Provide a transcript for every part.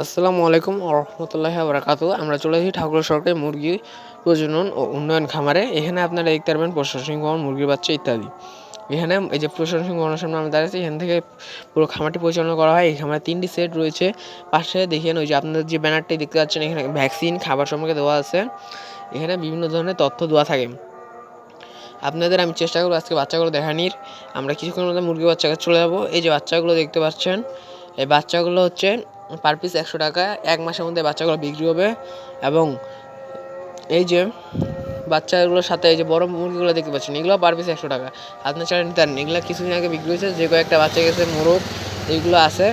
আসসালামু আলাইকুম রহমতুল্লাহি বারাকাতু। আমরা চলে এসেছি ঠাকুর সরকারি মুরগি প্রজনন ও উন্নয়ন খামারে। এখানে আপনারা দেখতে পারবেন প্রশাসনিক ভবন, মুরগির বাচ্চা ইত্যাদি। এখানে এই যে প্রশাসনিক ভবনের সামনে আমরা দাঁড়িয়েছি, এখান থেকে পুরো খামারটি পরিচালনা করা হয়। এই খামারে 3টি সেট রয়েছে। পাশে দেখেন ওই যে আপনাদের যে ব্যানারটি দেখতে পাচ্ছেন, এখানে ভ্যাকসিন খাবার সম্পর্কে দেওয়া আছে। এখানে বিভিন্ন ধরনের তথ্য দেওয়া থাকে। আপনাদের আমি চেষ্টা করবো আজকে বাচ্চাগুলো দেখানির। আমরা কিছুক্ষণের মধ্যে মুরগির বাচ্চাকে চলে যাবো। এই যে বাচ্চাগুলো দেখতে পাচ্ছেন, এই বাচ্চাগুলো হচ্ছে পার পিস 100 টাকা। 1 মাসের মধ্যে বাচ্চাগুলো বিক্রি হবে। এবং এই যে বাচ্চাগুলোর সাথে এই যে বড় মুরগিগুলো দেখতে পাচ্ছেন, এগুলো পার পিস 100 টাকা। আপনার চাইলে নিতে পারেন। এগুলো কিছুদিন আগে বিক্রি হয়েছে, যে কয়েকটা বাচ্চা গেছে মোরগ এইগুলো আছে।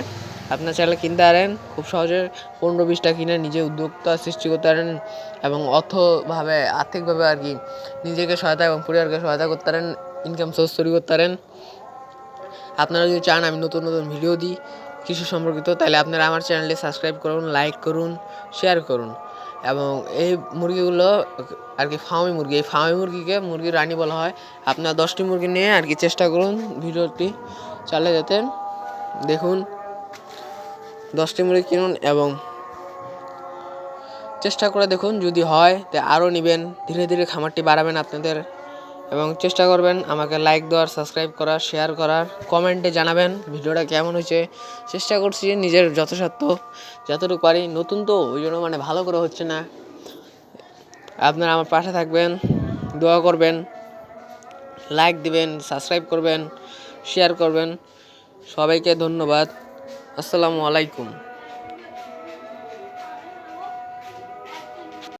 আপনার চাইলে কিনতে পারেন। খুব সহজে 15-20টা কিনে নিজে উদ্যোক্তা সৃষ্টি করতে পারেন এবং অর্থভাবে আর্থিকভাবে আর কি নিজেকে সহায়তা এবং পরিবারকে সহায়তা করতে পারেন, ইনকাম সোর্স তৈরি করতে পারেন। আপনারা যদি চান আমি নতুন নতুন ভিডিও দিই কৃষি সম্পর্কিত, তাহলে আপনারা আমার চ্যানেলটি সাবস্ক্রাইব করুন, লাইক করুন, শেয়ার করুন। এবং এই মুরগিগুলো আর কি ফার্মি মুরগি, এই ফার্মি মুরগিকে মুরগির রানী বলা হয়। আপনারা 10টি মুরগি নিয়ে আর কি চেষ্টা করুন ভিডিওটি চালিয়ে যেতে। দেখুন, 10টি মুরগি কিনুন এবং চেষ্টা করে দেখুন, যদি হয় তো আরও নেবেন। ধীরে ধীরে খামারটি বাড়াবেন আপনাদের এবং চেষ্টা করবেন আমাকে লাইক দেওয়ার, সাবস্ক্রাইব করার, শেয়ার করার, কমেন্টে জানাবেন ভিডিওটা কেমন হয়েছে। চেষ্টা করছি নিজের যথাসাধ্য যতটুকু পারি। নতুন তো ওই জন্য ভালো করে হচ্ছে না। আপনারা আমার পাশে থাকবেন, দোয়া করবেন, লাইক দিবেন, সাবস্ক্রাইব করবেন, শেয়ার করবেন। সবাইকে ধন্যবাদ। আসসালামু আলাইকুম।